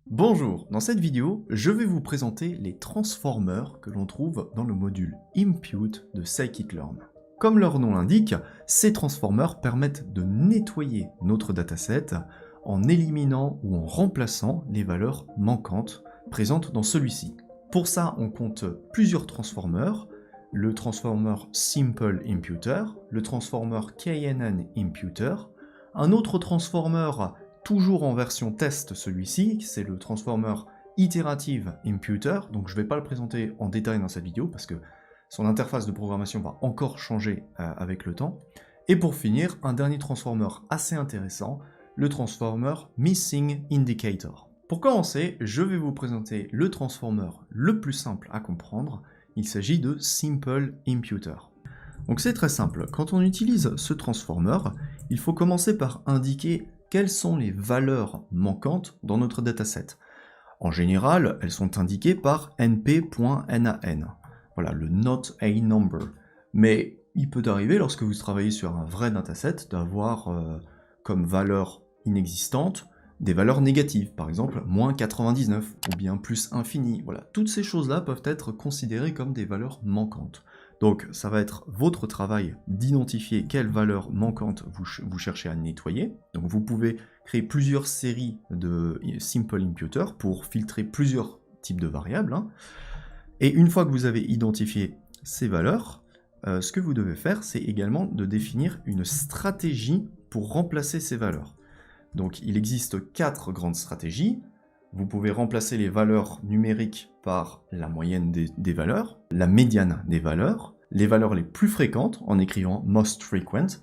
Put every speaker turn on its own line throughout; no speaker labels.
Bonjour, dans cette vidéo, je vais vous présenter les transformers que l'on trouve dans le module Impute de Scikit-learn. Comme leur nom l'indique, ces transformers permettent de nettoyer notre dataset en éliminant ou en remplaçant les valeurs manquantes présentes dans celui-ci. Pour ça, on compte plusieurs transformers, le transformer Simple Imputer, le transformer KNN Imputer, un autre transformer toujours en version test celui-ci, c'est le transformer Iterative Imputer, donc je ne vais pas le présenter en détail dans cette vidéo parce que son interface de programmation va encore changer avec le temps. Et pour finir, un dernier transformer assez intéressant, le transformer Missing Indicator. Pour commencer, je vais vous présenter le transformer le plus simple à comprendre, il s'agit de Simple Imputer. Donc c'est très simple, quand on utilise ce transformer, il faut commencer par indiquer quelles sont les valeurs manquantes dans notre dataset. En général, elles sont indiquées par np.nan. Voilà, le not a number. Mais il peut arriver, lorsque vous travaillez sur un vrai dataset, d'avoir comme valeur inexistante des valeurs négatives, par exemple moins 99 ou bien plus infini. Voilà, toutes ces choses-là peuvent être considérées comme des valeurs manquantes. Donc ça va être votre travail d'identifier quelles valeurs manquantes vous cherchez à nettoyer. Donc vous pouvez créer plusieurs séries de Simple Imputer pour filtrer plusieurs types de variables. Et une fois que vous avez identifié ces valeurs, ce que vous devez faire, c'est également de définir une stratégie pour remplacer ces valeurs. Donc il existe 4 grandes stratégies. Vous pouvez remplacer les valeurs numériques par la moyenne des valeurs, la médiane des valeurs, les valeurs les plus fréquentes en écrivant most frequent,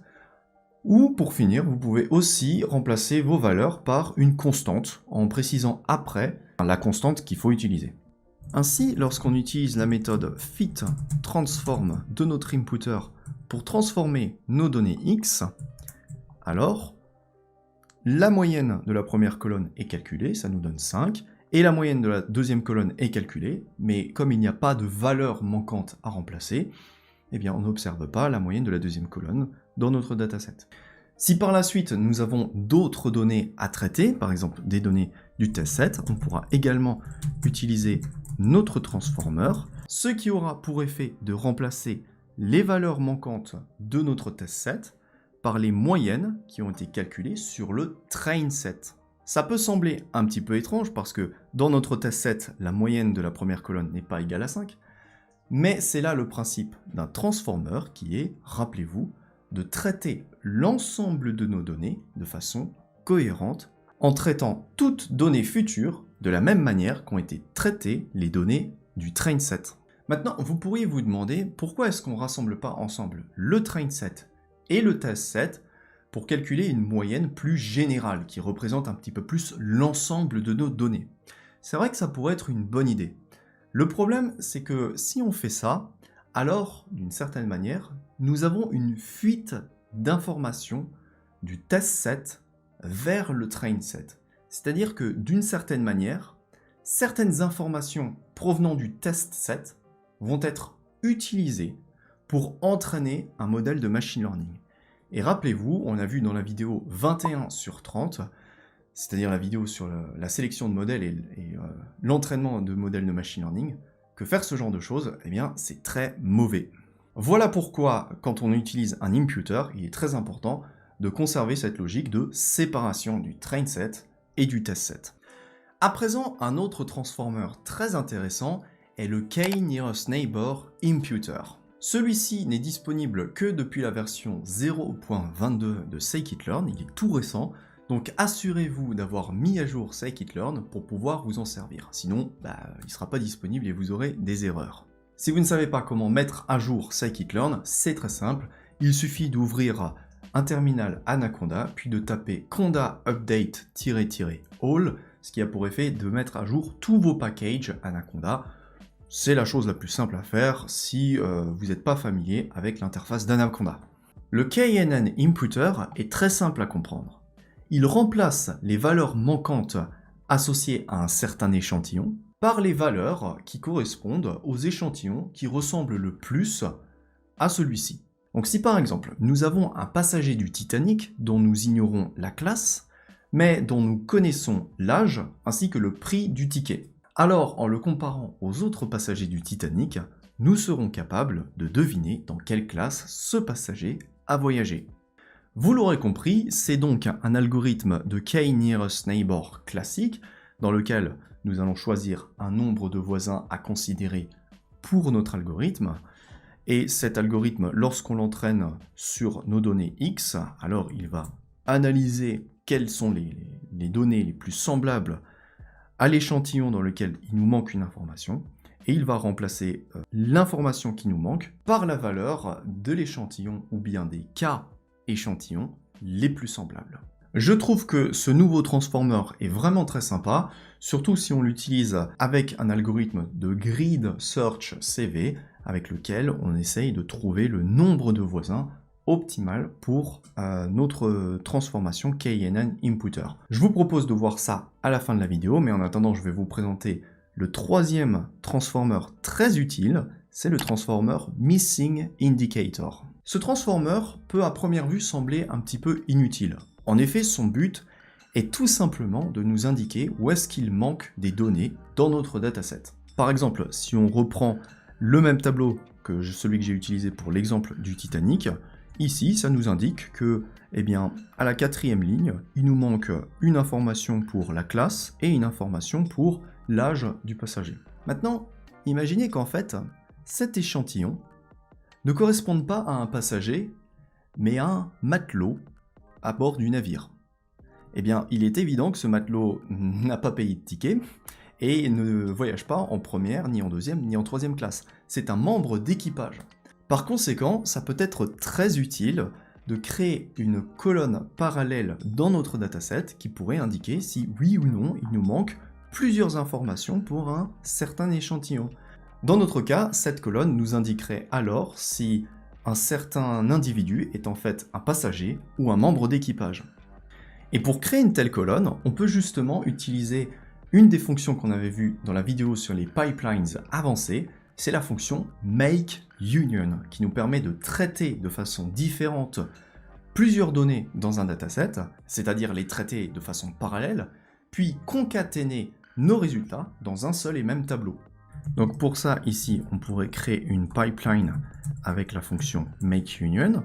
ou pour finir, vous pouvez aussi remplacer vos valeurs par une constante en précisant après la constante qu'il faut utiliser. Ainsi, lorsqu'on utilise la méthode fit_transform de notre imputer pour transformer nos données x, alors la moyenne de la première colonne est calculée, ça nous donne 5, et la moyenne de la deuxième colonne est calculée, mais comme il n'y a pas de valeur manquante à remplacer, eh bien on n'observe pas la moyenne de la deuxième colonne dans notre dataset. Si par la suite nous avons d'autres données à traiter, par exemple des données du testset, on pourra également utiliser notre transformer, ce qui aura pour effet de remplacer les valeurs manquantes de notre testset par les moyennes qui ont été calculées sur le train set. Ça peut sembler un petit peu étrange parce que dans notre test set, la moyenne de la première colonne n'est pas égale à 5, mais c'est là le principe d'un transformer qui est, rappelez-vous, de traiter l'ensemble de nos données de façon cohérente en traitant toutes données futures de la même manière qu'ont été traitées les données du train set. Maintenant, vous pourriez vous demander pourquoi est-ce qu'on ne rassemble pas ensemble le train set et le test set pour calculer une moyenne plus générale qui représente un petit peu plus l'ensemble de nos données. C'est vrai que ça pourrait être une bonne idée. Le problème, c'est que si on fait ça, alors, d'une certaine manière, nous avons une fuite d'informations du test set vers le train set. C'est-à-dire que, d'une certaine manière, certaines informations provenant du test set vont être utilisées pour entraîner un modèle de machine learning. Et rappelez-vous, on a vu dans la vidéo 21/30, c'est-à-dire la vidéo sur la sélection de modèles et l'entraînement de modèles de machine learning, que faire ce genre de choses, eh bien, c'est très mauvais. Voilà pourquoi, quand on utilise un imputer, il est très important de conserver cette logique de séparation du train set et du test set. À présent, un autre transformer très intéressant est le k-nearest neighbor imputer. Celui-ci n'est disponible que depuis la version 0.22 de Scikit-learn, il est tout récent, donc assurez-vous d'avoir mis à jour Scikit-learn pour pouvoir vous en servir. Sinon, il ne sera pas disponible et vous aurez des erreurs. Si vous ne savez pas comment mettre à jour Scikit-learn, c'est très simple. Il suffit d'ouvrir un terminal Anaconda, puis de taper conda update-all, ce qui a pour effet de mettre à jour tous vos packages Anaconda. C'est la chose la plus simple à faire si vous n'êtes pas familier avec l'interface d'Anaconda. Le KNN Imputer est très simple à comprendre. Il remplace les valeurs manquantes associées à un certain échantillon par les valeurs qui correspondent aux échantillons qui ressemblent le plus à celui-ci. Donc si par exemple nous avons un passager du Titanic dont nous ignorons la classe, mais dont nous connaissons l'âge ainsi que le prix du ticket. Alors, en le comparant aux autres passagers du Titanic, nous serons capables de deviner dans quelle classe ce passager a voyagé. Vous l'aurez compris, c'est donc un algorithme de K-Nearest Neighbor classique, dans lequel nous allons choisir un nombre de voisins à considérer pour notre algorithme. Et cet algorithme, lorsqu'on l'entraîne sur nos données X, alors il va analyser quelles sont les données les plus semblables à l'échantillon dans lequel il nous manque une information, et il va remplacer l'information qui nous manque par la valeur de l'échantillon ou bien des cas échantillons les plus semblables. Je trouve que ce nouveau transformer est vraiment très sympa, surtout si on l'utilise avec un algorithme de Grid Search CV, avec lequel on essaye de trouver le nombre de voisins optimal pour notre transformation KNN Inputter. Je vous propose de voir ça à la fin de la vidéo, mais en attendant, je vais vous présenter le troisième transformer très utile, c'est le transformer Missing Indicator. Ce transformer peut à première vue sembler un petit peu inutile. En effet, son but est tout simplement de nous indiquer où est-ce qu'il manque des données dans notre dataset. Par exemple, si on reprend le même tableau que celui que j'ai utilisé pour l'exemple du Titanic, ici, ça nous indique que, eh bien, à la 4e ligne, il nous manque une information pour la classe et une information pour l'âge du passager. Maintenant, imaginez qu'en fait, cet échantillon ne corresponde pas à un passager, mais à un matelot à bord du navire. Eh bien, il est évident que ce matelot n'a pas payé de ticket et ne voyage pas en première, ni en deuxième, ni en troisième classe. C'est un membre d'équipage. Par conséquent, ça peut être très utile de créer une colonne parallèle dans notre dataset qui pourrait indiquer si oui ou non il nous manque plusieurs informations pour un certain échantillon. Dans notre cas, cette colonne nous indiquerait alors si un certain individu est en fait un passager ou un membre d'équipage. Et pour créer une telle colonne, on peut justement utiliser une des fonctions qu'on avait vues dans la vidéo sur les pipelines avancés, c'est la fonction MakeUnion, qui nous permet de traiter de façon différente plusieurs données dans un dataset, c'est-à-dire les traiter de façon parallèle, puis concaténer nos résultats dans un seul et même tableau. Donc pour ça, ici, on pourrait créer une pipeline avec la fonction MakeUnion,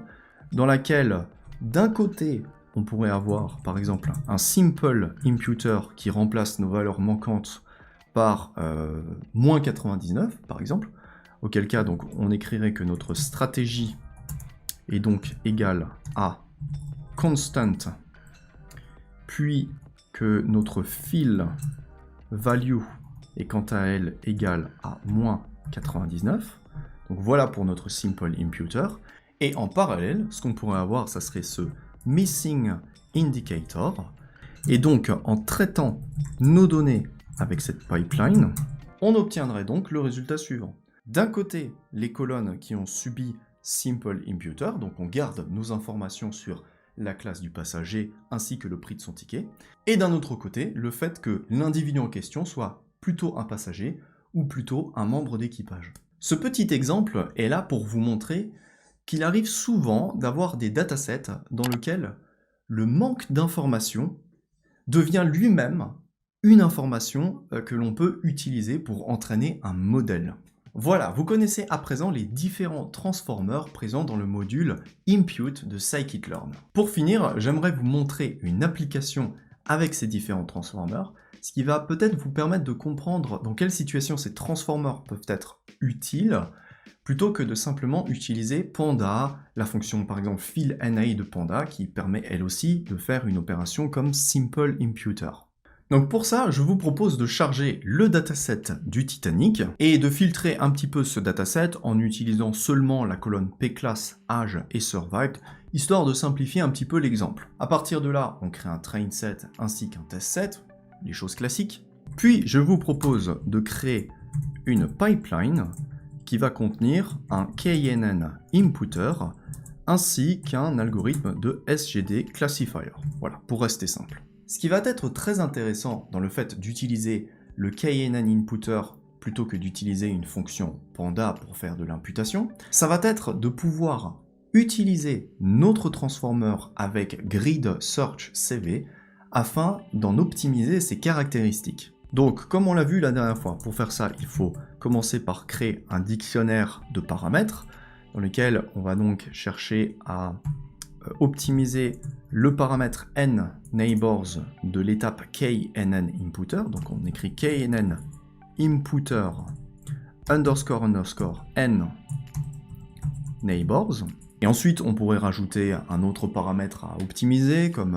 dans laquelle, d'un côté, on pourrait avoir, par exemple, un simple imputer qui remplace nos valeurs manquantes par moins 99, par exemple, auquel cas, donc, on écrirait que notre stratégie est donc égale à constant, puis que notre fill value est quant à elle égale à moins 99. Donc voilà pour notre simple imputer. Et en parallèle, ce qu'on pourrait avoir, ça serait ce missing indicator. Et donc, en traitant nos données avec cette pipeline, on obtiendrait donc le résultat suivant. D'un côté, les colonnes qui ont subi simple imputer, donc on garde nos informations sur la classe du passager ainsi que le prix de son ticket. Et d'un autre côté, le fait que l'individu en question soit plutôt un passager ou plutôt un membre d'équipage. Ce petit exemple est là pour vous montrer qu'il arrive souvent d'avoir des datasets dans lesquels le manque d'informations devient lui-même une information que l'on peut utiliser pour entraîner un modèle. Voilà, vous connaissez à présent les différents transformers présents dans le module Impute de Scikit-learn. Pour finir, j'aimerais vous montrer une application avec ces différents transformers, ce qui va peut-être vous permettre de comprendre dans quelle situation ces transformers peuvent être utiles, plutôt que de simplement utiliser Panda, la fonction par exemple fillNA de Panda, qui permet elle aussi de faire une opération comme Simple Imputer. Donc pour ça, je vous propose de charger le dataset du Titanic et de filtrer un petit peu ce dataset en utilisant seulement la colonne pclass, âge et survived, histoire de simplifier un petit peu l'exemple. À partir de là, on crée un train set ainsi qu'un test set, les choses classiques. Puis je vous propose de créer une pipeline qui va contenir un KNN inputter ainsi qu'un algorithme de SGD classifier. Voilà, pour rester simple. Ce qui va être très intéressant dans le fait d'utiliser le KNN inputter plutôt que d'utiliser une fonction Panda pour faire de l'imputation, ça va être de pouvoir utiliser notre transformer avec Grid Search CV afin d'en optimiser ses caractéristiques. Donc, comme on l'a vu la dernière fois, pour faire ça, il faut commencer par créer un dictionnaire de paramètres dans lequel on va donc chercher à optimiser le paramètre n neighbors de l'étape knn inputter. Donc on écrit knn inputter underscore n neighbors. Et ensuite on pourrait rajouter un autre paramètre à optimiser comme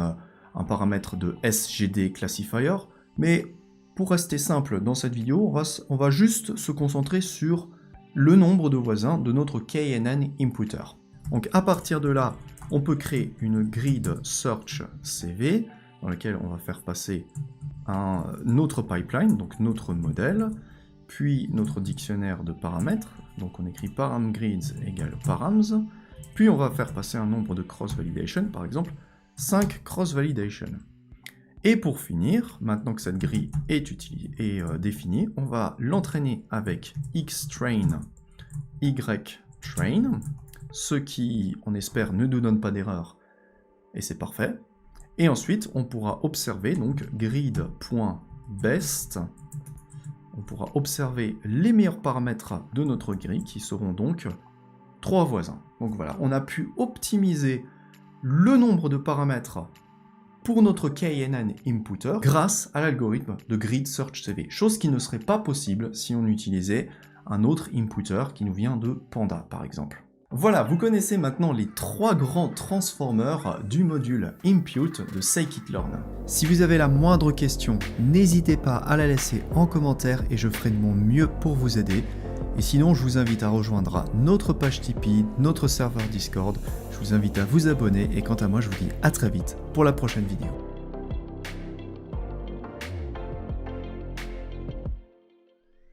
un paramètre de sgd classifier. Mais pour rester simple dans cette vidéo, on va juste se concentrer sur le nombre de voisins de notre knn inputter. Donc à partir de là, on peut créer une grid search CV dans laquelle on va faire passer un autre pipeline, donc notre modèle, puis notre dictionnaire de paramètres, donc on écrit paramgrids égale params, puis on va faire passer un nombre de cross-validation, par exemple 5 cross-validation. Et pour finir, maintenant que cette grille est définie, on va l'entraîner avec xtrain, ytrain, ce qui, on espère, ne nous donne pas d'erreur, et c'est parfait. Et ensuite, on pourra observer donc grid.best, on pourra observer les meilleurs paramètres de notre grille, qui seront donc 3 voisins. Donc voilà, on a pu optimiser le nombre de paramètres pour notre knn inputter grâce à l'algorithme de grid search CV, chose qui ne serait pas possible si on utilisait un autre inputter qui nous vient de Panda, par exemple. Voilà, vous connaissez maintenant les 3 grands transformers du module Impute de Scikit-learn.
Si vous avez la moindre question, n'hésitez pas à la laisser en commentaire et je ferai de mon mieux pour vous aider. Et sinon, je vous invite à rejoindre notre page Tipeee, notre serveur Discord. Je vous invite à vous abonner et quant à moi, je vous dis à très vite pour la prochaine vidéo.